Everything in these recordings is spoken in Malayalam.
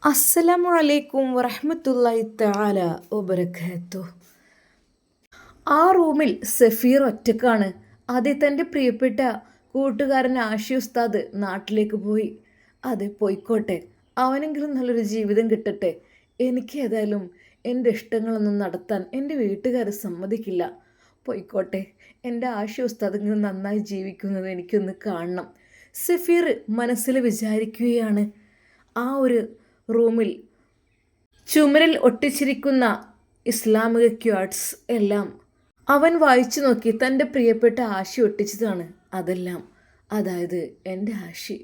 അസ്സലാമു അലൈക്കും വറഹ്മത്തുള്ളാഹി തആല വബറകാതുഹു. ആ റൂമിൽ സഫീർ ഒറ്റക്കാണ്. അതെ, തൻ്റെ പ്രിയപ്പെട്ട കൂട്ടുകാരൻ ആഷി ഉസ്താദ് നാട്ടിലേക്ക് പോയി. അതെ, പോയിക്കോട്ടെ, അവനെങ്കിലും നല്ലൊരു ജീവിതം കിട്ടട്ടെ. എനിക്ക് ഏതായാലും എൻ്റെ ഇഷ്ടങ്ങളൊന്നും നടത്താൻ എൻ്റെ വീട്ടുകാർ സമ്മതിക്കില്ല. പോയിക്കോട്ടെ, എൻ്റെ ആഷി ഉസ്താദെങ്കിലും നന്നായി ജീവിക്കുന്നത് എനിക്കൊന്ന് കാണണം. സഫീർ മനസ്സിൽ വിചാരിക്കുകയാണ്. ആ ഒരു റൂമിൽ ചുമരിൽ ഒട്ടിച്ചിരിക്കുന്ന ഇസ്ലാമിക ക്വാർട്സ് എല്ലാം അവൻ വായിച്ചു നോക്കി. തൻ്റെ പ്രിയപ്പെട്ട ആഷി ഒട്ടിച്ചതാണ് അതെല്ലാം. അതായത്, എൻ്റെ ആഷി,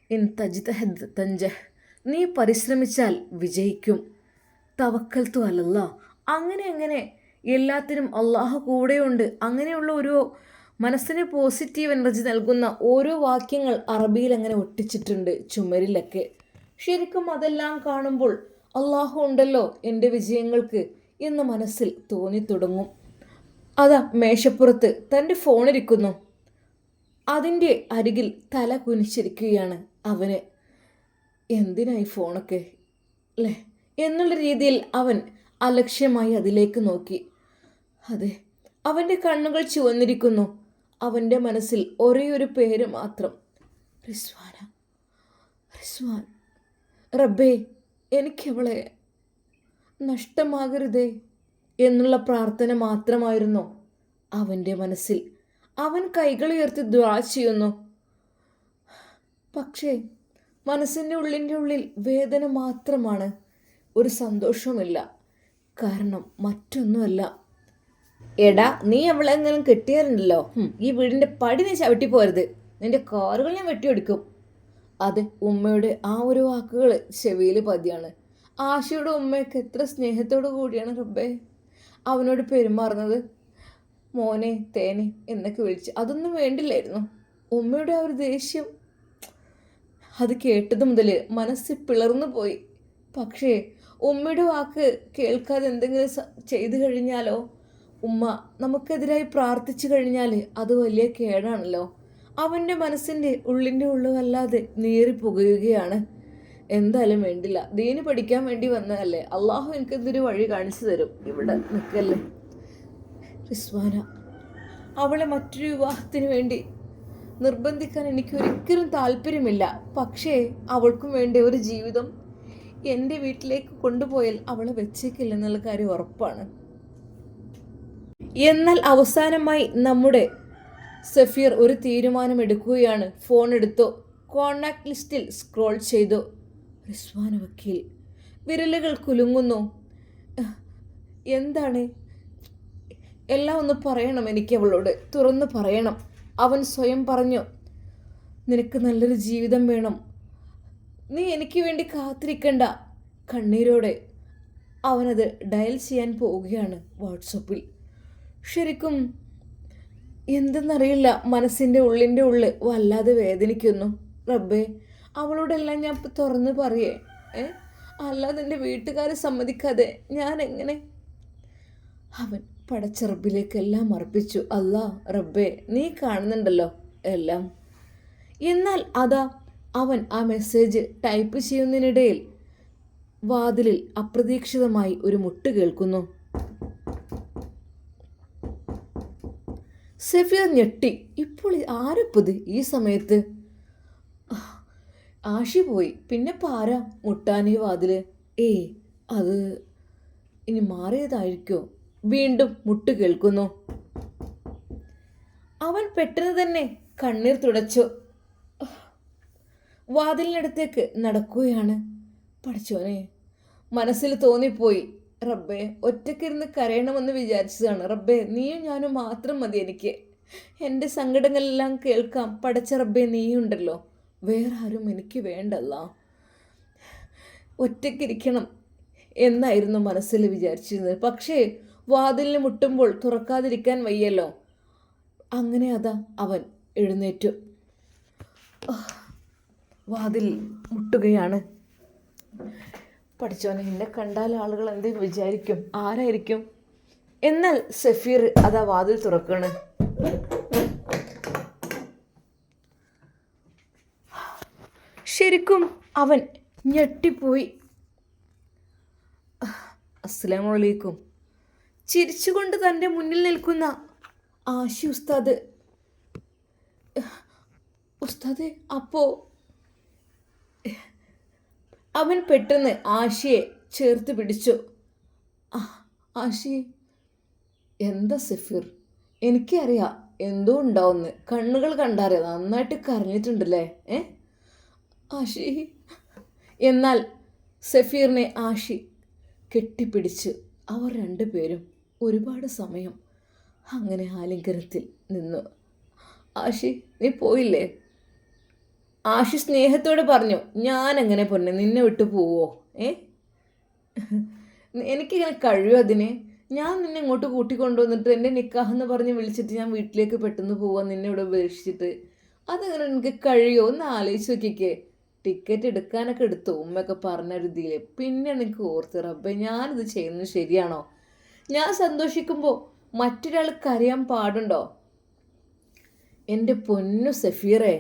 ഇൻ തജ്തഹദ് തൻജഹ്, നീ പരിശ്രമിച്ചാൽ വിജയിക്കും. തവക്കൽത്തു അലല്ലാ, അങ്ങനെ എല്ലാത്തിനും അള്ളാഹു കൂടെയുണ്ട്. അങ്ങനെയുള്ള ഒരു മനസ്സിന് പോസിറ്റീവ് എനർജി നൽകുന്ന ഓരോ വാക്യങ്ങൾ അറബിയിൽ അങ്ങനെ ഒട്ടിച്ചിട്ടുണ്ട് ചുമരിലൊക്കെ. ശരിക്കും അതെല്ലാം കാണുമ്പോൾ അള്ളാഹു ഉണ്ടല്ലോ എൻ്റെ വിജയങ്ങൾക്ക് എന്ന് മനസ്സിൽ തോന്നിത്തുടങ്ങും. അതാ മേശപ്പുറത്ത് തൻ്റെ ഫോണിരിക്കുന്നു. അതിൻ്റെ അരികിൽ തല കുനിച്ചിരിക്കുകയാണ് അവന്. എന്തിനായി ഫോണൊക്കെ അല്ലേ എന്നുള്ള രീതിയിൽ അവൻ അലക്ഷ്യമായി അതിലേക്ക് നോക്കി. അതെ, അവൻ്റെ കണ്ണുകൾ ചുവന്നിരിക്കുന്നു. അവൻ്റെ മനസ്സിൽ ഒരേ ഒരു പേര് മാത്രം, റിസ്വാന. റിസ്വാൻ, റബ്ബേ, എനിക്കവളെ നഷ്ടമാകരുതേ എന്നുള്ള പ്രാർത്ഥന മാത്രമായിരുന്നു അവൻ്റെ മനസ്സിൽ. അവൻ കൈകളുയർത്തി ദുആ ചെയ്യുന്നു. പക്ഷേ മനസ്സിൻ്റെ ഉള്ളിൽ വേദന മാത്രമാണ്, ഒരു സന്തോഷവുമില്ല. കാരണം മറ്റൊന്നുമല്ല. എടാ, നീ അവളെ എങ്ങനെ കെട്ടിയാലുണ്ടല്ലോ, ഈ വീടിൻ്റെ പടി നീ ചവിട്ടി പോരുത്, നിന്റെ കാറുകൾ ഞാൻ വെട്ടിയൊടിക്കും. അതെ, ഉമ്മയുടെ ആ ഒരു വാക്കുകൾ ചെവിയിൽ പതിയാണ്. ആശയുടെ ഉമ്മയൊക്കെ എത്ര സ്നേഹത്തോടു കൂടിയാണ് റബ്ബേ അവനോട് പെരുമാറുന്നത്. മോനെ, തേനെ എന്നൊക്കെ വിളിച്ച്. അതൊന്നും വേണ്ടില്ലായിരുന്നു. ഉമ്മയുടെ ആ ഒരു ദേഷ്യം, അത് കേട്ടത് മുതൽ മനസ്സ് പിളർന്നു പോയി. പക്ഷേ ഉമ്മയുടെ വാക്ക് കേൾക്കാതെ എന്തെങ്കിലും ചെയ്തു കഴിഞ്ഞാലോ, ഉമ്മ നമുക്കെതിരായി പ്രാർത്ഥിച്ചു കഴിഞ്ഞാൽ അത് വലിയ കേടാണല്ലോ. അവൻ്റെ മനസ്സിൻ്റെ ഉള്ളിൻ്റെ ഉള്ളുവല്ലാതെ നീറിപ്പുകയുകയാണ്. എന്തായാലും വേണ്ടില്ല, ദീന് പഠിക്കാൻ വേണ്ടി വന്നതല്ലേ, അള്ളാഹു എനിക്കെന്തൊരു വഴി കാണിച്ചു തരും. ഇവിടെ നിൽക്കല്ലേ റിസ്വാന. അവളെ മറ്റൊരു വിവാഹത്തിന് വേണ്ടി നിർബന്ധിക്കാൻ എനിക്കൊരിക്കലും താല്പര്യമില്ല. പക്ഷേ അവൾക്കും വേണ്ട ഒരു ജീവിതം എൻ്റെ വീട്ടിലേക്ക് കൊണ്ടുപോയാൽ അവളെ വെച്ചേക്കില്ലെന്നുള്ള കാര്യം ഉറപ്പാണ്. എന്നാൽ അവസാനമായി നമ്മുടെ സഫീർ ഒരു തീരുമാനമെടുക്കുകയാണ്. ഫോൺ എടുത്തു, കോണ്ടാക്ട് ലിസ്റ്റിൽ സ്ക്രോൾ ചെയ്തു. റിസ്വാന വക്കീൽ. വിരലുകൾ കുലുങ്ങുന്നു. എന്താണ്? എല്ലാം ഒന്ന് പറയണം, എനിക്ക് അവളോട് തുറന്നു പറയണം. അവൻ സ്വയം പറഞ്ഞു. നിനക്ക് നല്ലൊരു ജീവിതം വേണം, നീ എനിക്ക് വേണ്ടി കാത്തിരിക്കണ്ട. കണ്ണീരോടെ അവനത് ഡയൽ ചെയ്യാൻ പോവുകയാണ് വാട്സപ്പിൽ. ശരിക്കും എന്തെന്നറിയില്ല, മനസ്സിൻ്റെ ഉള്ളിൻ്റെ ഉള്ളിൽ വല്ലാതെ വേദനിക്കുന്നു. റബ്ബേ, അവളോടെല്ലാം ഞാൻ തുറന്ന് പറയേ, അല്ലാതെ എൻ്റെ വീട്ടുകാർ സമ്മതിക്കാതെ ഞാൻ എങ്ങനെ? അവൻ പടച്ച റബ്ബിലേക്ക് എല്ലാം അർപ്പിച്ചു. അല്ലാ റബ്ബേ, നീ കാണുന്നുണ്ടല്ലോ എല്ലാം. എന്നാൽ അതാ അവൻ ആ മെസ്സേജ് ടൈപ്പ് ചെയ്യുന്നതിനിടയിൽ വാതിലിൽ അപ്രതീക്ഷിതമായി ഒരു മുട്ട് കേൾക്കുന്നു. സഫീർ ഞെട്ടി. ഇപ്പോൾ ആരപ്പത് ഈ സമയത്ത്? ആഷി പോയി, പിന്നെ പാരാ മുട്ടാനീ വാതില്? അത് ഇനി മാറിയതായിരിക്കോ? വീണ്ടും മുട്ട് കേൾക്കുന്നു. അവൻ പെട്ടെന്ന് തന്നെ കണ്ണീർ തുടച്ചു. വാതിലിനടുത്തേക്ക് നടക്കുകയാണ്. പഠിച്ചോനെ, മനസ്സിൽ തോന്നിപ്പോയി, റബ്ബേ, ഒറ്റയ്ക്കിരുന്ന് കരയണമെന്ന് വിചാരിച്ചതാണ്. റബ്ബേ, നീയും ഞാനും മാത്രം മതി എനിക്ക്. എൻ്റെ സങ്കടങ്ങളെല്ലാം കേൾക്കാം. പടച്ച റബ്ബേ, നീയുണ്ടല്ലോ, വേറെ ആരും എനിക്ക് വേണ്ടല്ല. ഒറ്റയ്ക്കിരിക്കണം എന്നായിരുന്നു മനസ്സിൽ വിചാരിച്ചിരുന്നത്. പക്ഷേ വാതിലിന് മുട്ടുമ്പോൾ തുറക്കാതിരിക്കാൻ വയ്യല്ലോ. അങ്ങനെ അതാ അവൻ എഴുന്നേറ്റു. വാതിൽ മുട്ടുകയാണ്. പഠിച്ചോനെ, എന്നെ കണ്ടാൽ ആളുകൾ എന്ത് വിചാരിക്കും? ആരായിരിക്കും? എന്നാൽ സഫീർ അതാ വാതിൽ തുറക്കണ്. ശരിക്കും അവൻ ഞെട്ടിപ്പോയി. അസ്സലാമു അലൈക്കും. ചിരിച്ചുകൊണ്ട് തൻ്റെ മുന്നിൽ നിൽക്കുന്ന ആഷി ഉസ്താദ്. ഉസ്താദെ, അപ്പോൾ അവൻ പെട്ടെന്ന് ആഷിയെ ചേർത്ത് പിടിച്ചു. ആഷി, എന്താ സഫീർ? എനിക്കറിയാം എന്തോ ഉണ്ടാവുമെന്ന്. കണ്ണുകൾ കണ്ടറിയാം, നന്നായിട്ട് കരഞ്ഞിട്ടുണ്ടല്ലേ ആഷി. എന്നാൽ സഫീറിനെ ആഷി കെട്ടിപ്പിടിച്ച് അവർ രണ്ടുപേരും ഒരുപാട് സമയം അങ്ങനെ ആലിംഗനത്തിൽ നിന്നു. ആഷി, നീ പോയില്ലേ? ആഷി സ്നേഹത്തോടെ പറഞ്ഞു. ഞാനെങ്ങനെ പൊന്നെ നിന്നെ വിട്ടു പോവോ? എനിക്കിങ്ങനെ കഴിയും അതിന്? ഞാൻ നിന്നെ ഇങ്ങോട്ട് കൂട്ടിക്കൊണ്ടുവന്നിട്ട് എൻ്റെ നിക്കാഹെന്ന് പറഞ്ഞ് വിളിച്ചിട്ട് ഞാൻ വീട്ടിലേക്ക് പെട്ടെന്ന് പോവാൻ നിന്നെ ഇവിടെ ഉപേക്ഷിച്ചിട്ട് അതങ്ങനെ എനിക്ക് കഴിയുമോ? ഒന്ന് ആലോചിച്ച് നോക്കിക്കേ. ടിക്കറ്റ് എടുക്കാനൊക്കെ എടുത്തു ഉമ്മയൊക്കെ പറഞ്ഞ രീതിയിൽ. പിന്നെ എനിക്ക് ഓർത്ത്, റബ്ബേ, ഞാനിത് ചെയ്യുന്നത് ശരിയാണോ? ഞാൻ സന്തോഷിക്കുമ്പോൾ മറ്റൊരാൾ കരയാൻ പാടുണ്ടോ? എൻ്റെ പൊന്നു സഫീറേ,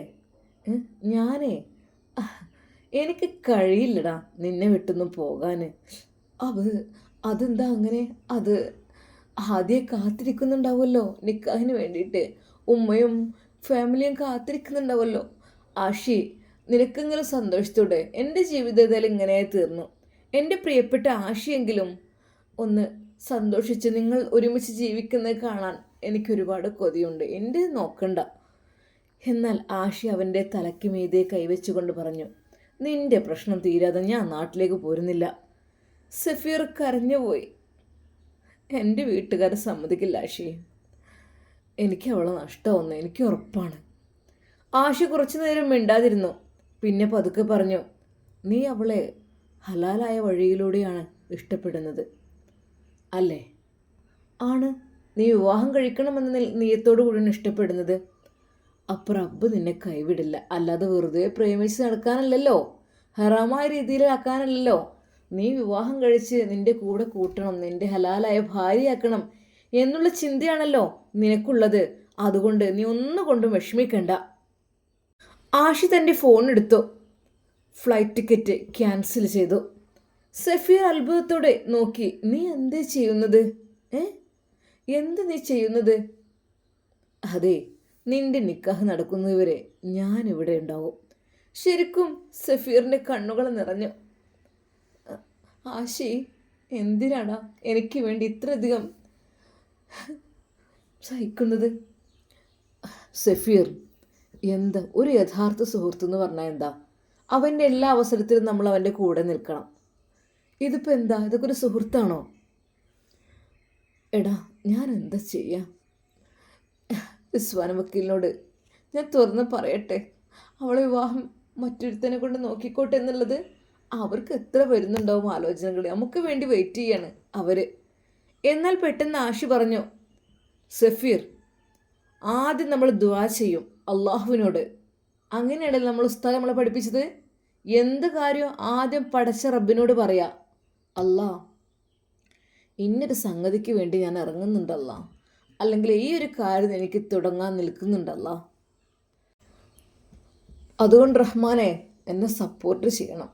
എനിക്ക് കഴിയില്ലടാ നിന്നെ വിട്ടൊന്നും പോകാൻ. അതെന്താ അങ്ങനെ? അത് ആദ്യം കാത്തിരിക്കുന്നുണ്ടാവുമല്ലോ നിക്കാഹിന് വേണ്ടിയിട്ട്. ഉമ്മയും ഫാമിലിയും കാത്തിരിക്കുന്നുണ്ടാവുമല്ലോ. ആഷി, നിനക്കെങ്കിലും സന്തോഷത്തോടെ. എൻ്റെ ജീവിതം ഏതായാലും ഇങ്ങനെയായി തീർന്നു. എൻ്റെ പ്രിയപ്പെട്ട ആഷിയെങ്കിലും ഒന്ന് സന്തോഷിച്ച് നിങ്ങൾ ഒരുമിച്ച് ജീവിക്കുന്നത് കാണാൻ എനിക്കൊരുപാട് കൊതിയുണ്ട്. എൻ്റെ നോക്കണ്ട. എന്നാൽ ആഷി അവൻ്റെ തലയ്ക്ക് മീതെ കൈവച്ചുകൊണ്ട് പറഞ്ഞു, നിൻ്റെ പ്രശ്നം തീരാതെ ഞാൻ നാട്ടിലേക്ക് പോരുന്നില്ല. സഫീർ കരഞ്ഞുപോയി. എൻ്റെ വീട്ടുകാരെ സമ്മതിക്കില്ല ആഷി. എനിക്ക് അവളെ നഷ്ടമാവുന്നു, എനിക്ക് ഉറപ്പാണ്. ആഷി കുറച്ചു നേരം മിണ്ടാതിരുന്നു. പിന്നെ പതുക്കെ പറഞ്ഞു, നീ അവളെ ഹലാലായ വഴിയിലൂടെയാണ് ഇഷ്ടപ്പെടുന്നത് അല്ലേ? ആണ്. നീ വിവാഹം കഴിക്കണമെന്ന നിയത്തോടു കൂടിയാണ് ഇഷ്ടപ്പെടുന്നത്. അപ്പോൾ റബ്ബ് നിന്നെ കൈവിടില്ല. അല്ലാതെ വെറുതെ പ്രേമിച്ച് നടക്കാനല്ലല്ലോ, ഹറാമായ രീതിയിലാക്കാനല്ലല്ലോ. നീ വിവാഹം കഴിച്ച് നിൻ്റെ കൂടെ കൂട്ടണം, നിൻ്റെ ഹലാലായ ഭാര്യയാക്കണം എന്നുള്ള ചിന്തയാണല്ലോ നിനക്കുള്ളത്. അതുകൊണ്ട് നീ ഒന്നുകൊണ്ടും വിഷമിക്കണ്ട. ആഷി തൻ്റെ ഫോൺ എടുത്തു. ഫ്ലൈറ്റ് ടിക്കറ്റ് ക്യാൻസൽ ചെയ്തു. സഫീർ അത്ഭുതത്തോടെ നോക്കി. നീ എന്തേ ചെയ്യുന്നത്? എന്ത് നീ ചെയ്യുന്നത്? അതെ, നിന്റെ നിക്കാഹ് നടക്കുന്നതുവരെ ഞാനിവിടെ ഉണ്ടാവും. ശരിക്കും സഫീറിൻ്റെ കണ്ണുകൾ നിറഞ്ഞു. ആഷി, എന്തിനാടാ എനിക്ക് വേണ്ടി ഇത്രയധികം സഹിക്കുന്നത്? സഫീർ, എന്താ ഒരു യഥാർത്ഥ സുഹൃത്ത് എന്ന് പറഞ്ഞാൽ എന്താ? അവൻ്റെ എല്ലാ അവസരത്തിലും നമ്മൾ അവൻ്റെ കൂടെ നിൽക്കണം. ഇതിപ്പോൾ എന്താ? ഇതൊക്കെ ഒരു സുഹൃത്താണോ? എടാ, ഞാൻ എന്താ ചെയ്യാം? റിസ്വാന വക്കീലിനോട് ഞാൻ തുറന്ന് പറയട്ടെ, അവളെ വിവാഹം മറ്റൊരുത്തനെ കൊണ്ട് നോക്കിക്കോട്ടെ എന്നുള്ളത്? അവർക്ക് എത്ര വരുന്നുണ്ടാവും ആലോചനകൾ. നമുക്ക് വേണ്ടി വെയിറ്റ് ചെയ്യാണ് അവർ. എന്നാൽ പെട്ടെന്ന് ആഷി പറഞ്ഞു, സഫീർ, ആദ്യം നമ്മൾ ദുആ ചെയ്യും അള്ളാഹുവിനോട്. അങ്ങനെയാണല്ലോ നമ്മൾ ഉസ്താദ് നമ്മളെ പഠിപ്പിച്ചത്. എന്ത് കാര്യം ആദ്യം പടച്ച റബ്ബിനോട് പറയാ, അല്ലാ, ഇന്നൊരു സംഗതിക്ക് വേണ്ടി ഞാൻ ഇറങ്ങുന്നുണ്ടല്ലോ, അല്ലെങ്കിൽ ഈ ഒരു കാര്യം എനിക്ക് തുടങ്ങാൻ നിൽക്കുന്നുണ്ടല്ലോ, അതുകൊണ്ട് റഹ്മാനെ എന്നെ സപ്പോർട്ട് ചെയ്യണം.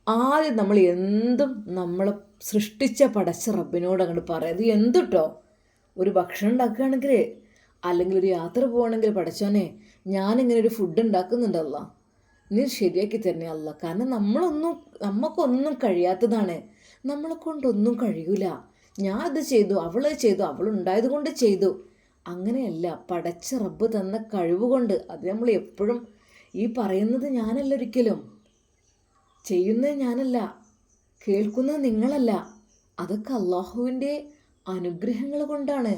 ആദ്യം നമ്മൾ എന്തും നമ്മളെ സൃഷ്ടിച്ച പടച്ച റബ്ബിനോട് അങ്ങോട്ട് പറയാം. ഇത് എന്തുട്ടോ, ഒരു ഭക്ഷണം ഉണ്ടാക്കുകയാണെങ്കിൽ അല്ലെങ്കിൽ ഒരു യാത്ര പോവുകയാണെങ്കിൽ, പടച്ചോനെ ഞാനിങ്ങനെ ഒരു ഫുഡ് ഉണ്ടാക്കുന്നുണ്ടല്ല, നീ ശരിയാക്കി തരണേ അല്ല. കാരണം നമുക്കൊന്നും കഴിയാത്തതാണ്, നമ്മളെ കൊണ്ടൊന്നും കഴിയൂല. ഞാൻ അത് ചെയ്തു, അവളുണ്ടായത് കൊണ്ട് ചെയ്തു, അങ്ങനെയല്ല. പടച്ച റബ്ബ് തന്ന കഴിവ് കൊണ്ട്, അത് നമ്മൾ എപ്പോഴും ഈ പറയുന്നത് ഞാനല്ല, ഒരിക്കലും ചെയ്യുന്നത് ഞാനല്ല, കേൾക്കുന്നത് നിങ്ങളല്ല. അതൊക്കെ അള്ളാഹുവിൻ്റെ അനുഗ്രഹങ്ങൾ കൊണ്ടാണ്.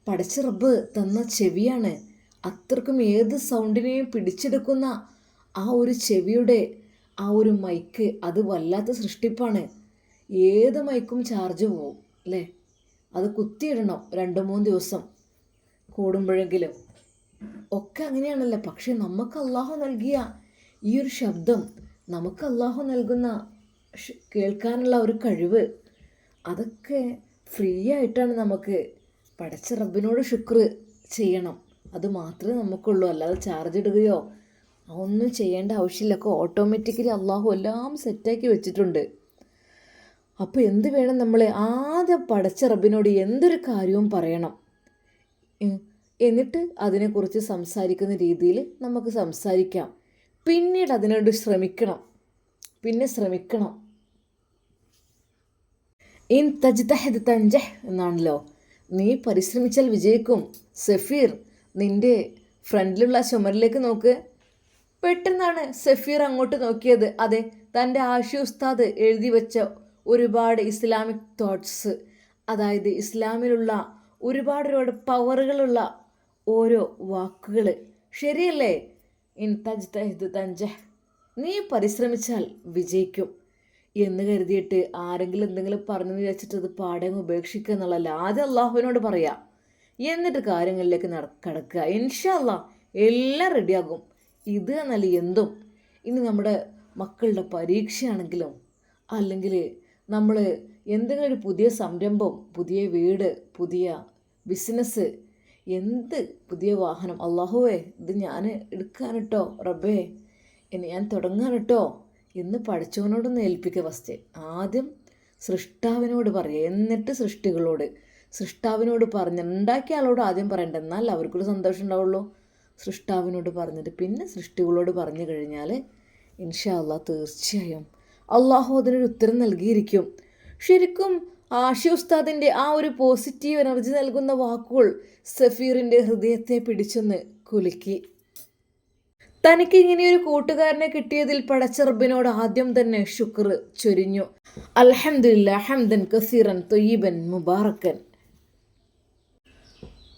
പടച്ച റബ്ബ് തന്ന ചെവിയാണ്. അത്രക്കും ഏത് സൗണ്ടിനെയും പിടിച്ചെടുക്കുന്ന ആ ഒരു ചെവിയുടെ ആ ഒരു മൈക്ക്, അത് വല്ലാത്ത സൃഷ്ടിപ്പാണ്. ഏത് മൈക്കും ചാർജ് പോവും അല്ലേ? അത് കുത്തിയിടണം 2-3 ദിവസം കൂടുമ്പോഴെങ്കിലും ഒക്കെ അങ്ങനെയാണല്ലോ. പക്ഷെ നമുക്ക് അള്ളാഹു നൽകിയ ഈ ഒരു ശബ്ദം, നമുക്ക് അള്ളാഹു നൽകുന്ന കേൾക്കാനുള്ള ഒരു കഴിവ്, അതൊക്കെ ഫ്രീ ആയിട്ടാണ്. നമുക്ക് പടച്ച റബ്ബിനോട് ശുക്ർ ചെയ്യണം. അത് മാത്രമേ നമുക്കുള്ളൂ. അല്ലാതെ ചാർജ് ഇടുകയോ ഒന്നും ചെയ്യേണ്ട ആവശ്യമില്ല. ഒക്കെ ഓട്ടോമാറ്റിക്കലി അള്ളാഹു എല്ലാം സെറ്റാക്കി വെച്ചിട്ടുണ്ട്. അപ്പോൾ എന്ത് വേണം, നമ്മൾ ആദ്യം പടച്ച റബ്ബിനോട് എന്തൊരു കാര്യവും പറയണം. എന്നിട്ട് അതിനെക്കുറിച്ച് സംസാരിക്കുന്ന രീതിയിൽ നമുക്ക് സംസാരിക്കാം. പിന്നീട് അതിനോട് ശ്രമിക്കണം. ഇൻ തജ്തഹിദ് തൻജഹ് എന്നാണല്ലോ, നീ പരിശ്രമിച്ചാൽ വിജയിക്കും. സഫീർ, നിൻ്റെ ഫ്രണ്ടിലുള്ള ചുമരിലേക്ക് നോക്ക്. പെട്ടെന്നാണ് സഫീർ അങ്ങോട്ട് നോക്കിയത്. അതെ, തൻ്റെ ആഷി ഉസ്താദ് എഴുതി വെച്ച ഒരുപാട് ഇസ്ലാമിക് തോട്ട്സ്, അതായത് ഇസ്ലാമിലുള്ള ഒരുപാട് പവറുകളുള്ള ഓരോ വാക്കുകൾ. ശരിയല്ലേ? ഇൻ തജ്തഹിദ് തൻജഹ്, നീ പരിശ്രമിച്ചാൽ വിജയിക്കും എന്ന് കരുതിയിട്ട് ആരെങ്കിലും എന്തെങ്കിലും പറഞ്ഞു വിചാരിച്ചിട്ട് അത് പാടെ ഉപേക്ഷിക്കുക എന്നുള്ളതല്ല. ആദ്യം അള്ളാഹുവിനോട് പറയാം, എന്നിട്ട് കാര്യങ്ങളിലേക്ക് കടക്കുക. ഇൻഷാ അല്ലാഹ് എല്ലാം റെഡിയാകും. ഇത് എന്നല്ല എന്തും. ഇനി നമ്മുടെ മക്കളുടെ പരീക്ഷയാണെങ്കിലും, അല്ലെങ്കിൽ നമ്മൾ എന്തെങ്കിലും ഒരു പുതിയ സംരംഭം, പുതിയ വീട്, പുതിയ ബിസിനസ്, എന്ത് പുതിയ വാഹനം, അള്ളാഹുവേ ഇത് ഞാൻ എടുക്കാൻ കേട്ടോ, റബ്ബേ ഇനി ഞാൻ തുടങ്ങാൻ കേട്ടോ എന്ന് പഠിച്ചവനോടൊന്ന് ഏൽപ്പിക്കുക. ഫസ്റ്റ് ആദ്യം സൃഷ്ടാവിനോട് പറയുക, എന്നിട്ട് സൃഷ്ടാവിനോട് പറഞ്ഞ് ഉണ്ടാക്കിയ ആളോട് ആദ്യം പറയണ്ട, എന്നാൽ അവർക്കൊരു സന്തോഷം ഉണ്ടാവുള്ളൂ. സൃഷ്ടാവിനോട് പറഞ്ഞിട്ട് പിന്നെ സൃഷ്ടികളോട് പറഞ്ഞു കഴിഞ്ഞാൽ ഇൻഷാ അല്ലാഹ് തീർച്ചയായും അള്ളാഹു അതിനൊരു ഉത്തരം നൽകിയിരിക്കും. ശരിക്കും ആഷി ഉസ്താദിൻ്റെ ആ ഒരു പോസിറ്റീവ് എനർജി നൽകുന്ന വാക്കുകൾ സഫീറിൻ്റെ ഹൃദയത്തെ പിടിച്ചൊന്ന് കുലുക്കി. തനിക്ക് ഇങ്ങനെയൊരു കൂട്ടുകാരനെ കിട്ടിയതിൽ പടച്ച റബ്ബിനോട് ആദ്യം തന്നെ ശുക്ർ ചൊരിഞ്ഞു. അൽഹംദുലില്ലാഹ് ഹംദൻ കസീറൻ ത്വയ്യിബൻ മുബാറക്കൻ.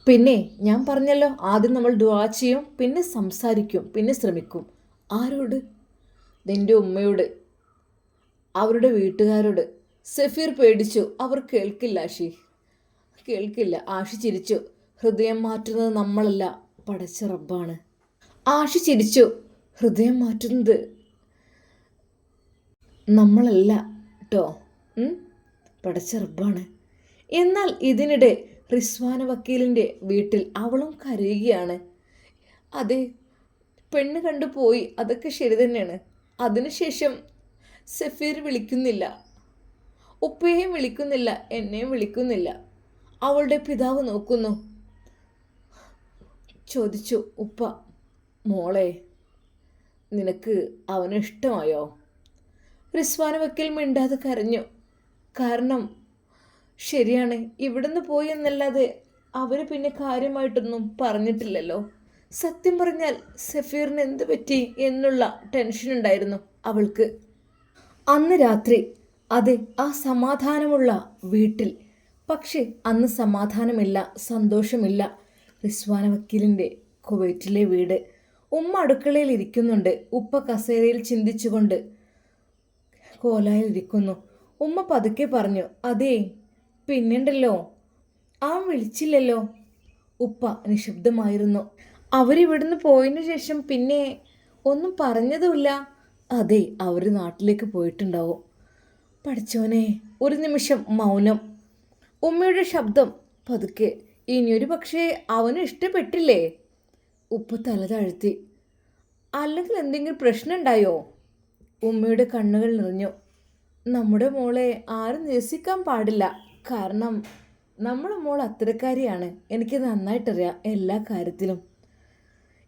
പിന്നെ ഞാൻ പറഞ്ഞല്ലോ, ആദ്യം നമ്മൾ ദുആ ചെയ്യും, പിന്നെ സംസാരിക്കും, പിന്നെ ശ്രമിക്കും. ആരോട്? നിൻ്റെ ഉമ്മയോട്, അവരുടെ വീട്ടുകാരോട്. സഫീർ പേടിച്ചു. അവർ കേൾക്കില്ല ആഷി ചിരിച്ചു. ഹൃദയം മാറ്റുന്നത് നമ്മളല്ല, പടച്ച റബ്ബാണ്. ആഷി ചിരിച്ചു. ഹൃദയം മാറ്റുന്നത് നമ്മളല്ല കേട്ടോ, പടച്ച റബ്ബാണ്. എന്നാൽ ഇതിനിടെ റിസ്വാന വക്കീലിൻ്റെ വീട്ടിൽ അവളും കരയുകയാണ്. അതെ, പെണ്ണ് കണ്ടുപോയി, അതൊക്കെ ശരി തന്നെയാണ്. അതിനുശേഷം സഫീർ വിളിക്കുന്നില്ല, ഉപ്പയെയും വിളിക്കുന്നില്ല, എന്നെയും വിളിക്കുന്നില്ല. അവളുടെ പിതാവ് നോക്കുന്നു. ചോദിച്ചു, ഉപ്പ, മോളെ നിനക്ക് അവനെ ഇഷ്ടമായോ? റിസ്വാന വക്കീൽ മിണ്ടാതെ കരഞ്ഞു. കാരണം ശരിയാണ്, ഇവിടുന്ന് പോയി എന്നല്ലാതെ അവർ പിന്നെ കാര്യമായിട്ടൊന്നും പറഞ്ഞിട്ടില്ലല്ലോ. സത്യം പറഞ്ഞാൽ സഫീറിന് എന്ത് പറ്റി എന്നുള്ള ടെൻഷൻ ഉണ്ടായിരുന്നു അവൾക്ക്. അന്ന് രാത്രി, അതെ, ആ സമാധാനമുള്ള വീട്ടിൽ. പക്ഷേ അന്ന് സമാധാനമില്ല, സന്തോഷമില്ല. റിസ്വാന വക്കീലിൻ്റെ കുവൈറ്റിലെ വീട്. ഉമ്മ അടുക്കളയിൽ ഇരിക്കുന്നുണ്ട്, ഉപ്പ കസേരയിൽ ചിന്തിച്ചുകൊണ്ട് കോലായിലിരിക്കുന്നു. ഉമ്മ പതുക്കെ പറഞ്ഞു, അതേ പിന്നെണ്ടല്ലോ, ആ വിളിച്ചില്ലല്ലോ. ഉപ്പ നിശബ്ദമായിരുന്നു. അവരിവിടുന്ന് പോയതിനു ശേഷം പിന്നെ ഒന്നും പറഞ്ഞതുമില്ല. അതെ, അവർ നാട്ടിലേക്ക് പോയിട്ടുണ്ടാവും. പഠിച്ചോനെ. ഒരു നിമിഷം മൗനം. ഉമ്മയുടെ ശബ്ദം പതുക്കെ, ഇനിയൊരു പക്ഷേ അവന് ഇഷ്ടപ്പെട്ടില്ലേ? ഉപ്പ തല താഴ്ത്തി. അല്ലെങ്കിൽ എന്തെങ്കിലും പ്രശ്നം ഉണ്ടായോ? ഉമ്മയുടെ കണ്ണുകൾ നിറഞ്ഞു. നമ്മുടെ മോളെ ആരും നിരസിക്കാൻ പാടില്ല. കാരണം നമ്മുടെ മോൾ അത്തരക്കാരിയാണ്. എനിക്ക് നന്നായിട്ടറിയാം എല്ലാ കാര്യത്തിലും.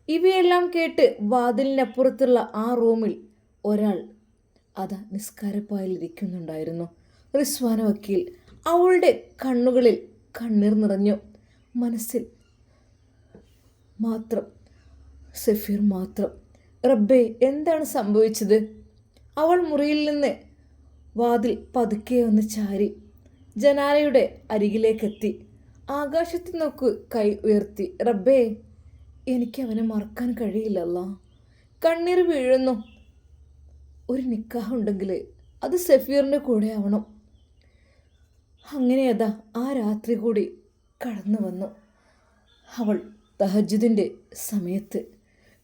ഇവയെല്ലാം കേട്ട് വാതിലിനപ്പുറത്തുള്ള ആ റൂമിൽ ഒരാൾ അതാ നിസ്കാരപ്പായിലിരിക്കുന്നുണ്ടായിരുന്നു. റിസ്വാന വക്കീൽ. അവളുടെ കണ്ണുകളിൽ കണ്ണീർ നിറഞ്ഞു. മനസ്സിൽ മാത്രം സഫീർ മാത്രം. റബ്ബേ, എന്താണ് സംഭവിച്ചത്? അവൾ മുറിയിൽ നിന്ന് വാതിൽ പതുക്കെ ഒന്ന് ചാരി ജനാലയുടെ അരികിലേക്കെത്തി. ആകാശത്ത് നോക്ക് കൈ ഉയർത്തി. റബ്ബേ, എനിക്ക് അവനെ മറക്കാൻ കഴിയില്ലല്ലോ. കണ്ണീർ വീഴുന്നു. ഒരു നിക്കാഹ് ഉണ്ടെങ്കിൽ അത് സഫീറിൻ്റെ കൂടെ ആവണം. അങ്ങനെ അതാ ആ രാത്രി കൂടി കടന്നു വന്നു. അവൾ തഹജ്ജുദിൻ്റെ സമയത്ത്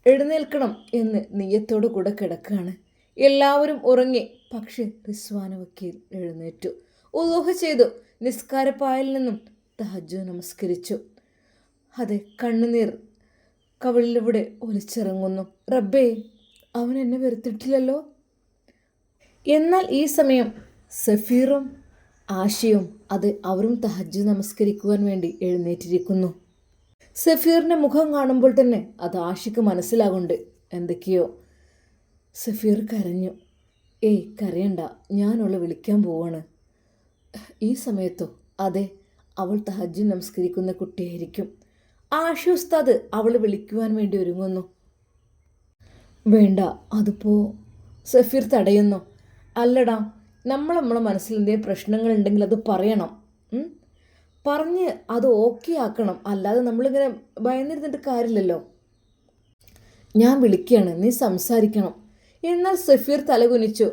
എഴുന്നേൽക്കണം എന്ന് നിയ്യത്തോടു കൂടെ കിടക്കുകയാണ്. എല്ലാവരും ഉറങ്ങി. പക്ഷേ റിസ്വാന വക്കീൽ എഴുന്നേറ്റു, ഉളൂഹ് ചെയ്തു, നിസ്കാരപ്പായിൽ നിന്നും തഹജ്ജുദ് നമസ്കരിച്ചു. അതെ, കണ്ണുനീർ കവിളിലൂടെ ഒലിച്ചിറങ്ങുന്നു. റബ്ബേ, അവൻ എന്നെ വെറുത്തിട്ടില്ലല്ലോ. എന്നാൽ ഈ സമയം സഫീറും ആഷിയും അവരും തഹജ്ജുദ് നമസ്കരിക്കുവാൻ വേണ്ടി എഴുന്നേറ്റിരിക്കുന്നു. സഫീറിൻ്റെ മുഖം കാണുമ്പോൾ തന്നെ അത് ആഷിക്ക് മനസ്സിലാകുന്നുണ്ട് എന്തൊക്കെയോ. സഫീർ കരഞ്ഞു. ഏയ് കരയണ്ട, ഞാൻ അവളെ വിളിക്കാൻ പോവാണ്. ഈ സമയത്തോ? അതെ, അവൾ തഹജ്ജുദ് നമസ്കരിക്കുന്ന കുട്ടിയായിരിക്കും. ആഷി ഉസ്താദ് അവളെ വിളിക്കുവാൻ വേണ്ടി ഒരുങ്ങുന്നു. വേണ്ട, അതിപ്പോൾ സഫീർ തടയുന്നു. അല്ലടാ, നമ്മളെ മനസ്സിൽ എന്തെങ്കിലും പ്രശ്നങ്ങളുണ്ടെങ്കിൽ അത് പറയണം, പറഞ്ഞ് അത് ഓക്കെ ആക്കണം. അല്ലാതെ നമ്മളിങ്ങനെ ഭയന്നിരുന്നിട്ട് കാര്യമില്ലല്ലോ. ഞാൻ വിളിക്കുകയാണ്, നീ സംസാരിക്കണം. എന്നാൽ സഫീർ തലകുനിച്ചു.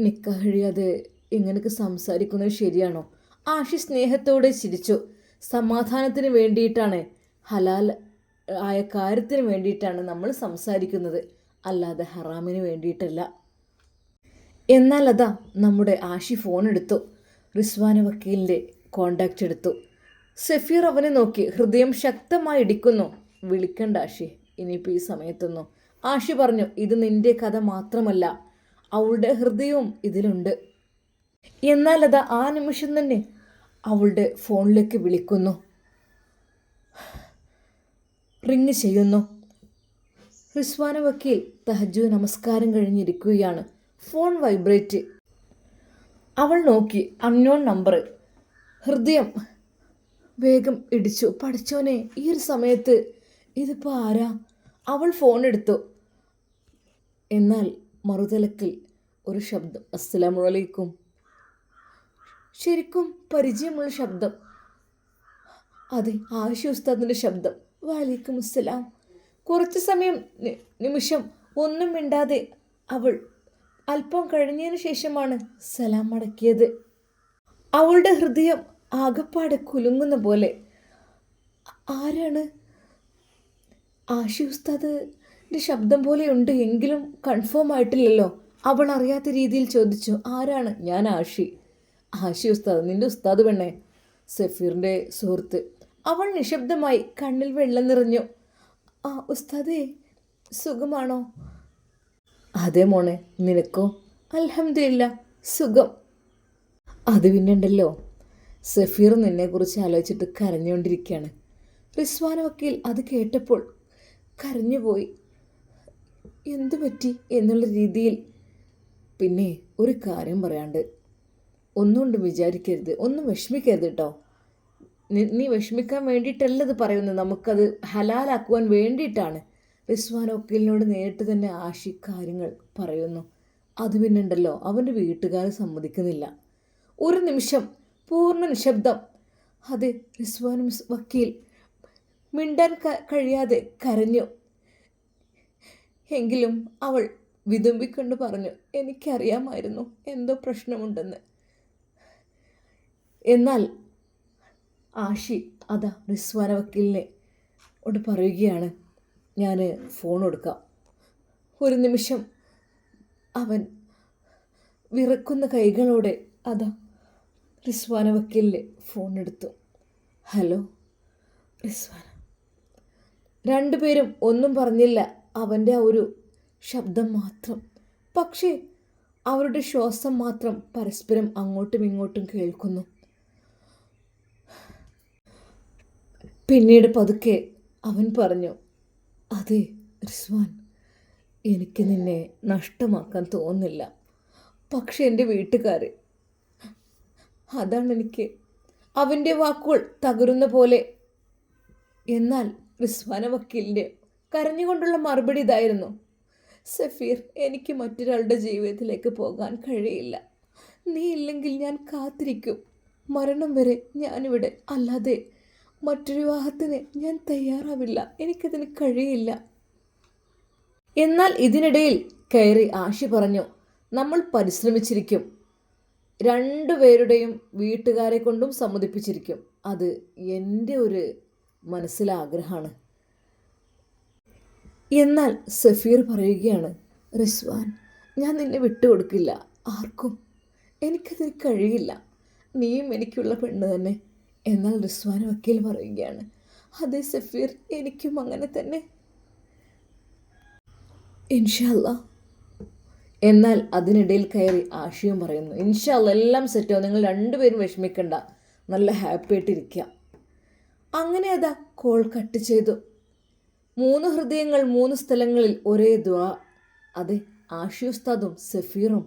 നിക്കാഹ് കഴിയാതെ ഇങ്ങനെയൊക്കെ സംസാരിക്കുന്നത് ശരിയാണോ? ആഷി സ്നേഹത്തോടെ ചിരിച്ചു. സമാധാനത്തിന് വേണ്ടിയിട്ടാണ്, ഹലാൽ ആയ കാര്യത്തിന് വേണ്ടിയിട്ടാണ് നമ്മൾ സംസാരിക്കുന്നത്, അല്ലാതെ ഹറാമിന് വേണ്ടിയിട്ടല്ല. എന്നാൽ അതാ നമ്മുടെ ആഷി ഫോൺ എടുത്തു. റിസ്വാന വക്കീലിൻ്റെ കോണ്ടാക്റ്റ് എടുത്തു. സഫീർ അവനെ നോക്കി. ഹൃദയം ശക്തമായി ഇടിക്കുന്നു. വിളിക്കണ്ട ആഷി, ഇനിയിപ്പോൾ ഈ സമയത്തൊന്നും. ആഷി പറഞ്ഞു, ഇത് നിന്റെ കഥ മാത്രമല്ല, അവളുടെ ഹൃദയവും ഇതിലുണ്ട്. എന്നാൽ അതാ ആ നിമിഷം തന്നെ അവളുടെ ഫോണിലേക്ക് വിളിക്കുന്നു. റിങ് ചെയ്യുന്നു. റിസ്വാന വക്കീൽ തഹജ്ജുദ് നമസ്കാരം കഴിഞ്ഞിരിക്കുകയാണ്. Phone vibrate. അവൾ നോക്കി, അൺനോൺ നമ്പർ. ഹൃദയം വേഗം ഇടിച്ചു. പഠിച്ചോനെ, ഈ ഒരു സമയത്ത് ഇതിപ്പോൾ ആരാ? അവൾ ഫോൺ എടുത്തു. എന്നാൽ മറുതലക്കിൽ ഒരു ശബ്ദം. അസ്സലാമു അലൈക്കും. ശരിക്കും പരിചയമുള്ള ശബ്ദം. അതെ, ആഷി ഉസ്താദിൻ്റെ ശബ്ദം. വലൈക്കും അസ്സലാം. കുറച്ച് സമയം നിമിഷം ഒന്നും മിണ്ടാതെ അവൾ അല്പം കഴിഞ്ഞതിന് ശേഷമാണ് സലാം മടക്കിയത്. അവളുടെ ഹൃദയം ആകപ്പാടെ കുലുങ്ങുന്ന പോലെ. ആരാണ്? ആഷി ഉസ്താദിൻ്റെ ശബ്ദം പോലെയുണ്ട്, എങ്കിലും കൺഫേം ആയിട്ടില്ലല്ലോ. അവൾ അറിയാത്ത രീതിയിൽ ചോദിച്ചു. ആരാണ്? ഞാൻ ആഷി. ആഷി ഉസ്താദ്? നിൻ്റെ ഉസ്താദ് പെണ്ണേ, സഫീറിൻ്റെ സുഹൃത്ത്. അവൾ നിശബ്ദമായി. കണ്ണിൽ വെള്ളം നിറഞ്ഞു. ആ ഉസ്താദേ, സുഖമാണോ? അതെ മോനെ, നിനക്കോ? അൽഹംദുലില്ലാ, സുഖം. അത് പിന്നുണ്ടല്ലോ, സഫീർ നിന്നെക്കുറിച്ച് ആലോചിച്ചിട്ട് കരഞ്ഞുകൊണ്ടിരിക്കുകയാണ്. റിസ്വാന വക്കീൽ അത് കേട്ടപ്പോൾ കരഞ്ഞുപോയി. എന്തു പറ്റി എന്നുള്ള രീതിയിൽ. പിന്നെ ഒരു കാര്യം പറയാണ്ട്, ഒന്നുകൊണ്ടും വിചാരിക്കരുത്, ഒന്നും വിഷമിക്കരുത് കേട്ടോ. നീ വിഷമിക്കാൻ വേണ്ടിയിട്ടല്ല ഇത് പറയുന്നത്, നമുക്കത് ഹലാലാക്കുവാൻ വേണ്ടിയിട്ടാണ്. റിസ്വാന വക്കീലിനോട് നേരിട്ട് തന്നെ ആഷി കാര്യങ്ങൾ പറയുന്നു. അത് പിന്നുണ്ടല്ലോ, അവൻ്റെ വീട്ടുകാർ സമ്മതിക്കുന്നില്ല. ഒരു നിമിഷം പൂർണ്ണ നിശബ്ദം. അതെ, റിസ്വാന വക്കീൽ മിണ്ടാൻ കഴിയാതെ കരഞ്ഞു. എങ്കിലും അവൾ വിതുമ്പിക്കൊണ്ട് പറഞ്ഞു, എനിക്കറിയാമായിരുന്നു എന്തോ പ്രശ്നമുണ്ടെന്ന്. എന്നാൽ ആഷി അതാ റിസ്വാന വക്കീലിനെ ഓട് പറയുകയാണ്, ഞാൻ ഫോൺ കൊടുക്കാം. ഒരു നിമിഷം അവൻ വിറക്കുന്ന കൈകളോടെ അതാ റിസ്വാന വക്കീലിൻ്റെ ഫോൺ എടുത്തു. ഹലോ റിസ്വാന. രണ്ടുപേരും ഒന്നും പറഞ്ഞില്ല. അവൻ്റെ ആ ഒരു ശബ്ദം മാത്രം. പക്ഷേ അവരുടെ ശ്വാസം മാത്രം പരസ്പരം അങ്ങോട്ടും ഇങ്ങോട്ടും കേൾക്കുന്നു. പിന്നീട് പതുക്കെ അവൻ പറഞ്ഞു, അതെ റിസ്വാൻ, എനിക്ക് നിന്നെ നഷ്ടമാക്കാൻ തോന്നുന്നില്ല. പക്ഷെ എൻ്റെ വീട്ടുകാർ, അതാണ് എനിക്ക്. അവൻ്റെ വാക്കുകൾ തകരുന്ന പോലെ. എന്നാൽ റിസ്വാന വക്കീലിൻ്റെ കരഞ്ഞുകൊണ്ടുള്ള മറുപടി ഇതായിരുന്നു, സഫീർ, എനിക്ക് മറ്റൊരാളുടെ ജീവിതത്തിലേക്ക് പോകാൻ കഴിയില്ല. നീ ഇല്ലെങ്കിൽ ഞാൻ കാത്തിരിക്കും, മരണം വരെ ഞാനിവിടെ. അല്ലാതെ മറ്റൊരു വിവാഹത്തിന് ഞാൻ തയ്യാറാവില്ല, എനിക്കതിന് കഴിയില്ല. എന്നാൽ ഇതിനിടയിൽ കയറി ആഷി പറഞ്ഞു, നമ്മൾ പരിശ്രമിച്ചിരിക്കും, രണ്ടുപേരുടെയും വീട്ടുകാരെ കൊണ്ടും സമ്മതിപ്പിച്ചിരിക്കും. അത് എൻ്റെ ഒരു മനസ്സിലെ ആഗ്രഹമാണ്. എന്നാൽ സഫീർ പറയുകയാണ്, റിസ്വാൻ, ഞാൻ നിന്നെ വിട്ടുകൊടുക്കില്ല ആർക്കും, എനിക്കതിന് കഴിയില്ല. നീയും എനിക്കുള്ള പെണ്ണ് തന്നെ. എന്നാൽ റിസ്വാന വക്കീൽ പറയുകയാണ്, അതെ സഫീർ, എനിക്കും അങ്ങനെ തന്നെ. ഇൻഷാ അല്ലാ എന്നാൽ അതിനിടയിൽ കയറി ആഷിയും പറയുന്നു, ഇൻഷാ അല്ലാ എല്ലാം സെറ്റാവും, നിങ്ങൾ രണ്ടുപേരും വിഷമിക്കണ്ട, നല്ല ഹാപ്പി ആയിട്ടിരിക്കുക. അങ്ങനെ അതാ കോൾ കട്ട് ചെയ്തു. 3 ഹൃദയങ്ങൾ 3 സ്ഥലങ്ങളിൽ ഒരേ ദുആ. അതെ, ആഷി ഉസ്താദും സഫീറും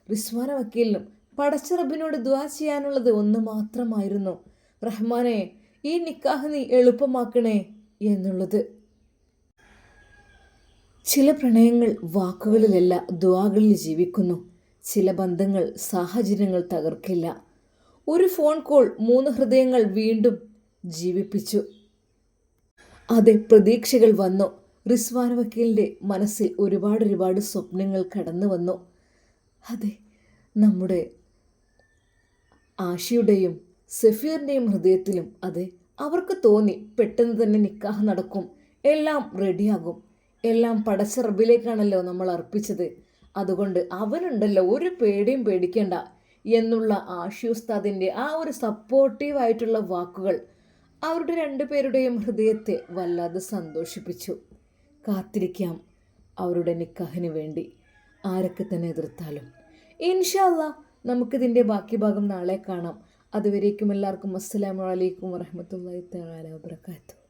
റിസ്വാന വക്കീലിനും പടച്ച റബ്ബിനോട് ദുആ ചെയ്യാനുള്ളത് ഒന്ന് മാത്രമായിരുന്നു, റഹ്മാനെ ഈ നിക്കാഹ് നീ എളുപ്പമാക്കണേ എന്നുള്ളത്. ചില പ്രണയങ്ങൾ വാക്കുകളിലല്ല ദുആകളിൽ ജീവിക്കുന്നു. ചില ബന്ധങ്ങൾ സാഹചര്യങ്ങൾ തകർക്കില്ല. ഒരു ഫോൺ കോൾ 3 ഹൃദയങ്ങൾ വീണ്ടും ജീവിപ്പിച്ചു. അതെ, പ്രതീക്ഷകൾ വന്നു. റിസ്വാന വക്കീലിൻ്റെ മനസ്സിൽ ഒരുപാട് സ്വപ്നങ്ങൾ കടന്നു വന്നു. അതെ, നമ്മുടെ ആഷിയുടെയും സഫീറിൻ്റെയും ഹൃദയത്തിലും അതെ, അവർക്ക് തോന്നി പെട്ടെന്ന് തന്നെ നിക്കാഹ് നടക്കും, എല്ലാം റെഡിയാകും, എല്ലാം പടച്ച റബ്ബിലേക്കാണല്ലോ നമ്മൾ അർപ്പിച്ചത്, അതുകൊണ്ട് അവനുണ്ടല്ലോ ഒരു പേടിയും പേടിക്കേണ്ട എന്നുള്ള ആഷി ഉസ്താദിൻ്റെ ആ ഒരു സപ്പോർട്ടീവായിട്ടുള്ള വാക്കുകൾ അവരുടെ 2 പേരുടെയും ഹൃദയത്തെ വല്ലാതെ സന്തോഷിപ്പിച്ചു. കാത്തിരിക്കാം അവരുടെ നിക്കാഹിന് വേണ്ടി, ആരൊക്കെ തന്നെ എതിർത്താലും. ഇൻഷാ അല്ലാ നമുക്കിതിൻ്റെ ബാക്കി ഭാഗം നാളെ കാണാം. അതുവരേക്കും എല്ലാവർക്കും അസ്സലാമു അലൈക്കും വറഹ്മത്തുള്ളാഹി തആല വബറകാതുഹു.